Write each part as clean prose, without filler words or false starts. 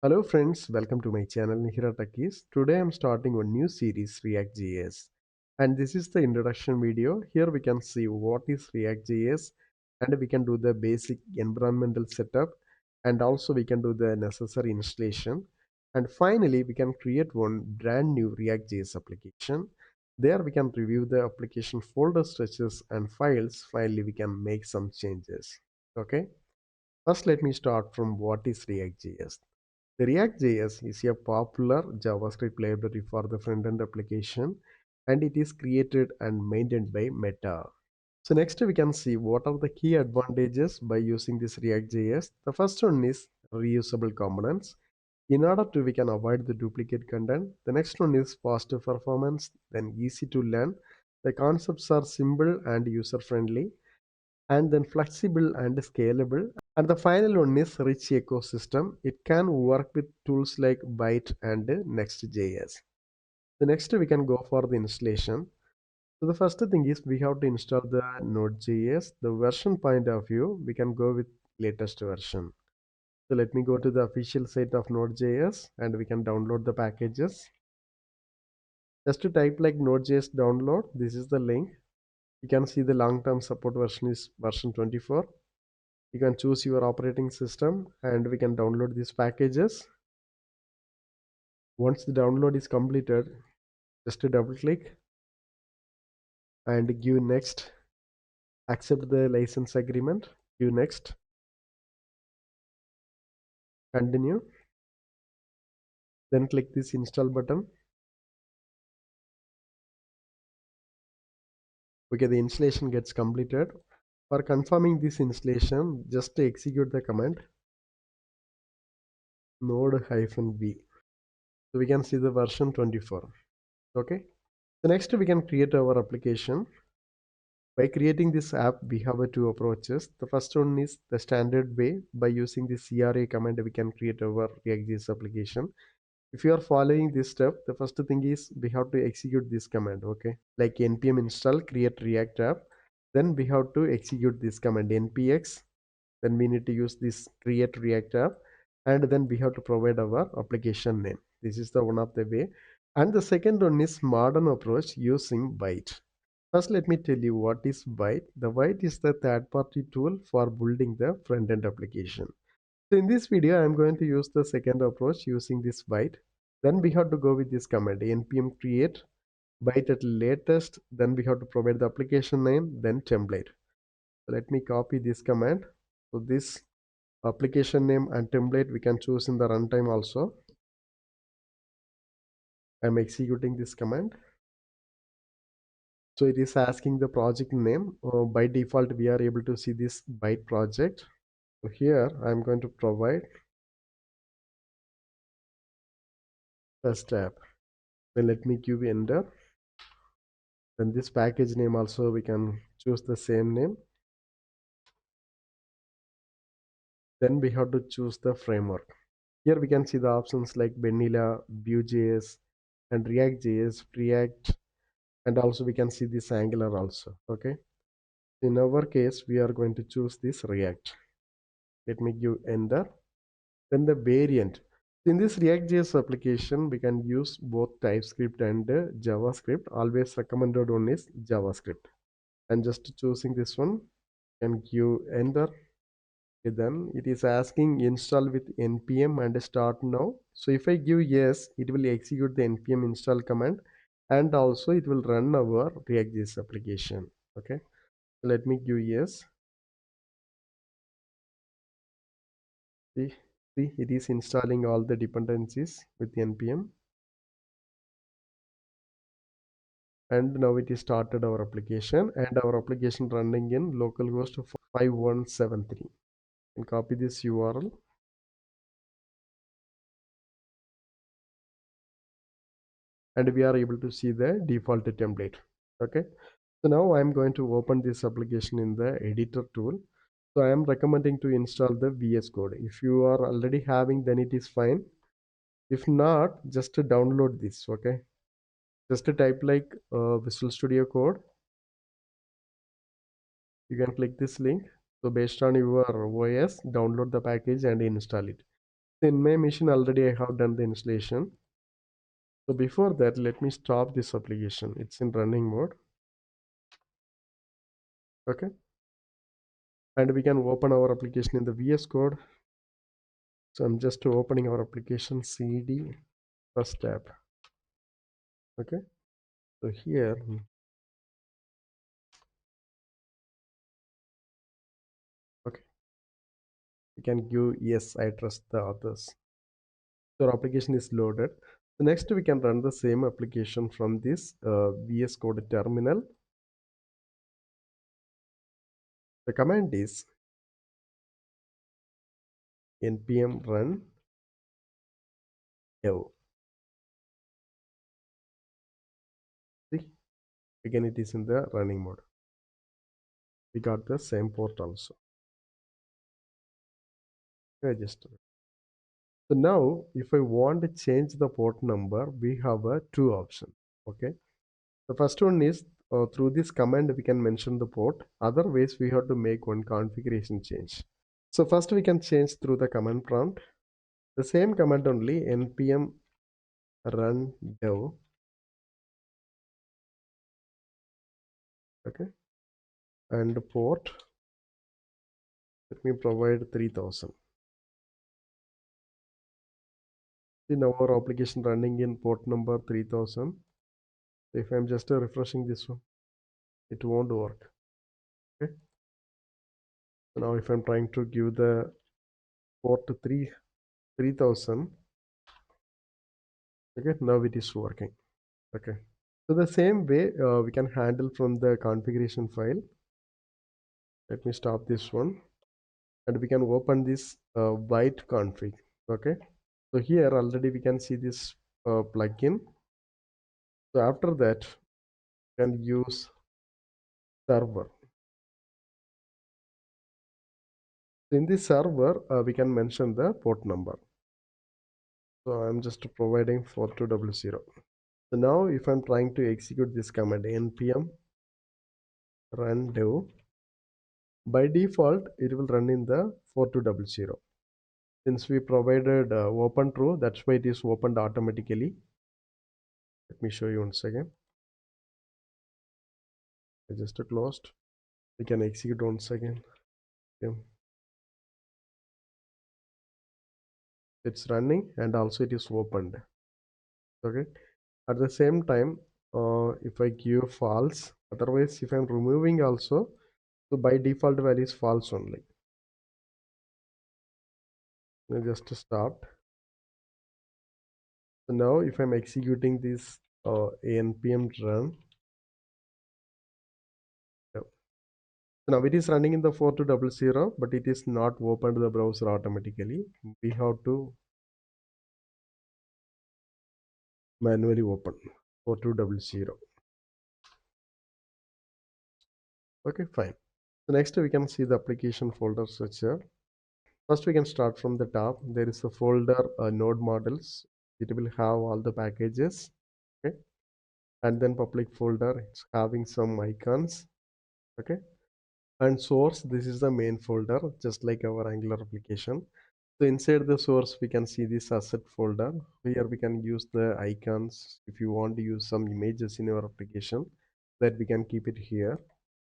Hello friends, welcome to my channel Nihira Takis. Today I'm starting a new series React.js, and this is the introduction video. Here we can see what is React.js, and we can do the basic environmental setup, and also we can do the necessary installation, and finally we can create one brand new React.js application. There we can review the application folder structures and files. Finally we can make some changes. Okay, first let me start from what is React.js. The React.js is a popular JavaScript library for the front-end application, and it is created and maintained by Meta. So next we can see what are the key advantages by using this React.js. The first one is reusable components. In order to we can avoid the duplicate content. The next one is faster performance, then easy to learn. The concepts are simple and user friendly, and then flexible and scalable. And the final one is rich ecosystem. It can work with tools like VITE and Next.js. The next we can go for the installation. So the first thing is we have to install the Node.js. The version point of view, we can go with latest version. So let me go to the official site of Node.js and we can download the packages. Just to type like Node.js download, this is the link. You can see the long-term support version is version 24. You can choose your operating system and we can download these packages. Once the download is completed, just to double click and give next, accept the license agreement, give next, continue, then click this install button. Okay, the installation gets completed. For confirming this installation, just to execute the command node-v. So we can see the version 24. Okay, so next we can create our application. By creating this app, we have two approaches. The first one is the standard way. By using the CRA command, we can create our React.js application. If you are following this step, the first thing is we have to execute this command. Okay, like npm install create React app. Then we have to execute this command npx. Then we need to use this create React app, and then we have to provide our application name. This is the one of the way. And the second one is modern approach using VITE. First, let me tell you what is VITE. The VITE is the third-party tool for building the front-end application. So in this video, I'm going to use the second approach using this VITE. Then we have to go with this command npm create VITE at latest. Then we have to provide the application name, then template. So let me copy this command. So this application name and template we can choose in the runtime also. I'm executing this command. So it is asking the project name. By default, we are able to see this byte project. So here I'm going to provide first app. Then let me give enter. Then this package name also we can choose the same name. Then we have to choose the framework. Here we can see the options like vanilla, Vue.js, and React.js, React, and also we can see this Angular also. Okay. In our case, we are going to choose this React. Let me give enter. Then the variant. In this React.js application, we can use both TypeScript and JavaScript. Always recommended one is JavaScript. And just choosing this one, can give enter. Okay, then it is asking install with npm and start now. So if I give yes, it will execute the npm install command, and also it will run our React.js application. Okay, so let me give yes. See, see, it is installing all the dependencies with npm. And now it is started our application, and our application running in localhost 5173. And copy this URL, and we are able to see the default template. Okay, so now I'm going to open this application in the editor tool. So I am recommending to install the VS Code. If you are already having, then it is fine. If not, just to download this. Okay, just to type like Visual Studio Code. You can click this link. So based on your OS, download the package and install it. In my machine already I have done the installation. So before that, let me stop this application. It's in running mode. Okay. And we can open our application in the VS Code. So I'm just opening our application CD first tab. Okay. So here, okay, you can give yes, I trust the others. So our application is loaded. So next we can run the same application from this VS Code terminal. The command is npm run dev. See, again it is in the running mode. We got the same port also. Register. So now if I want to change the port number, we have two options. Okay. The first one is through this command we can mention the port. Otherwise we have to make one configuration change. So first we can change through the command prompt. The same command only, npm run dev. Okay. And port, let me provide 3000. See now our application running in port number 3000. If I'm just refreshing this one, it won't work. Okay. So now if I'm trying to give the port 3000, okay, now it is working. Okay. So the same way we can handle from the configuration file. Let me stop this one and we can open this VITE config. Okay. So here already we can see this plugin. So after that, we can use server. So in this server, we can mention the port number. So I'm just providing 4200. So now if I'm trying to execute this command npm run dev, by default it will run in the 4200. Since we provided open true, that's why it is opened automatically. Let me show you once again. I just closed. We can execute once again. Okay. It's running and also it is opened. Okay. At the same time, if I give false, otherwise if I'm removing also, so by default value is false only. I just start. So now if I'm executing this npm run, yeah. So now it is running in the 4200, but it is not opened the browser automatically. We have to manually open 4200. Okay, fine. So next we can see the application folder structure. First we can start from the top. There is a folder node models. It will have all the packages. Okay. And then public folder, it's having some icons. Okay. And source, this is the main folder, just like our Angular application. So inside the source, we can see this asset folder. Here we can use the icons. If you want to use some images in your application, that we can keep it here.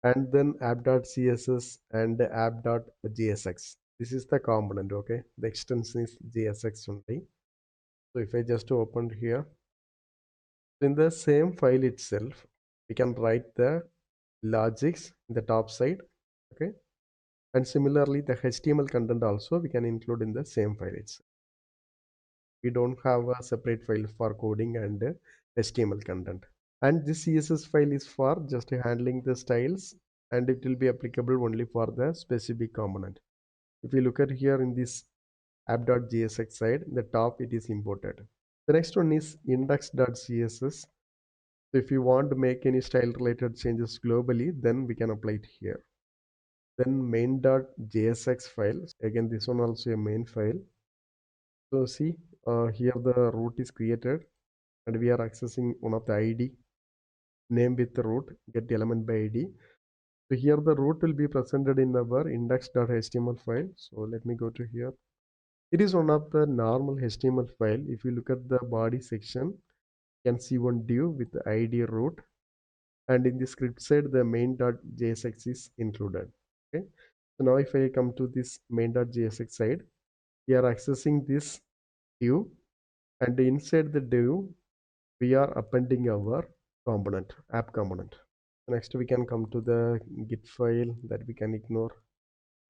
And then app.css and app.jsx. This is the component, okay? The extension is JSX only. So if I just open here, in the same file itself, we can write the logics in the top side, okay? And similarly, the HTML content also we can include in the same file itself. We don't have a separate file for coding and HTML content. And this CSS file is for just handling the styles, and it will be applicable only for the specific component. If you look at here in this app.jsx side, the top it is imported. The next one is index.css. So if you want to make any style related changes globally, then we can apply it here. Then main.jsx file, again this one also a main file. So see here the root is created and we are accessing one of the ID, name with the root, get element by ID. So here the root will be presented in our index.html file. So let me go to here. It is one of the normal HTML file. If you look at the body section, you can see one div with the ID root, and in the script side, the main.jsx is included. Okay. So now if I come to this main.jsx side, we are accessing this div, and inside the div, we are appending our component, app component. Next, we can come to the git file that we can ignore.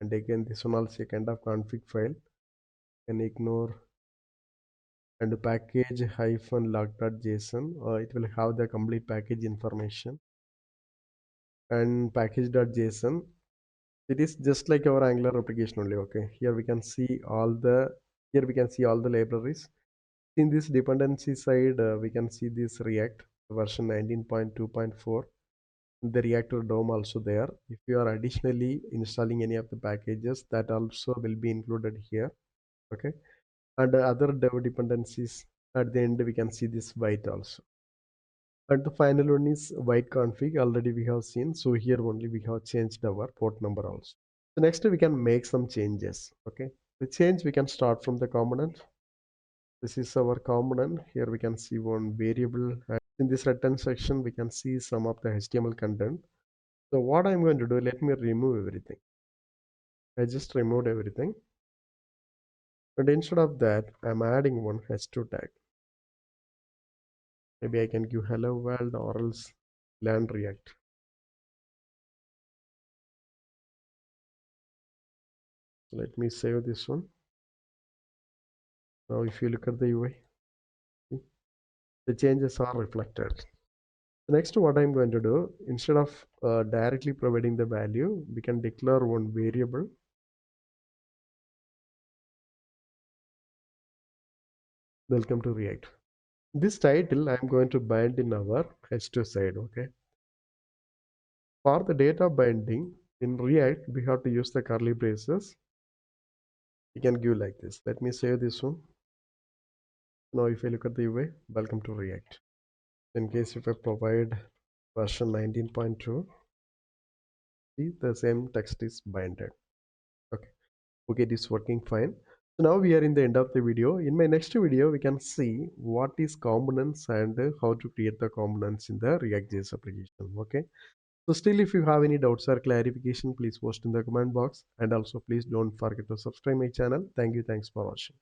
And again, this one also a kind of config file. Can ignore, and package hyphen log.json. It will have the complete package information, and package.json. It is just like our Angular application only. Okay, here we can see all the libraries. In this dependency side, we can see this React version 19.2.4. The Reactor DOM also there. If you are additionally installing any of the packages, that also will be included here. Okay, and other dev dependencies at the end we can see this VITE also. And the final one is VITE config. Already we have seen. So here only we have changed our port number also. So next we can make some changes. Okay, the change we can start from the component. This is our component. Here we can see one variable, and in this return section we can see some of the HTML content. So what I'm going to do, let me remove everything. I just removed everything, but instead of that I'm adding one h2 tag. Maybe I can give hello world or else learn React. So let me save this one. Now if you look at the UI, the changes are reflected. Next, what I'm going to do, instead of directly providing the value, we can declare one variable. Welcome to React. This title I'm going to bind in our h2 side. Okay. For the data binding in React, we have to use the curly braces. We can give like this. Let me save this one. Now if I look at the UI, welcome to React. In case if I provide version 19.2, see the same text is binded. Okay. Okay, it is working fine. So now we are in the end of the video. In my next video, we can see what is components and how to create the components in the React.js application. Okay. So still, if you have any doubts or clarification, please post in the comment box. And also please don't forget to subscribe my channel. Thank you. Thanks for watching.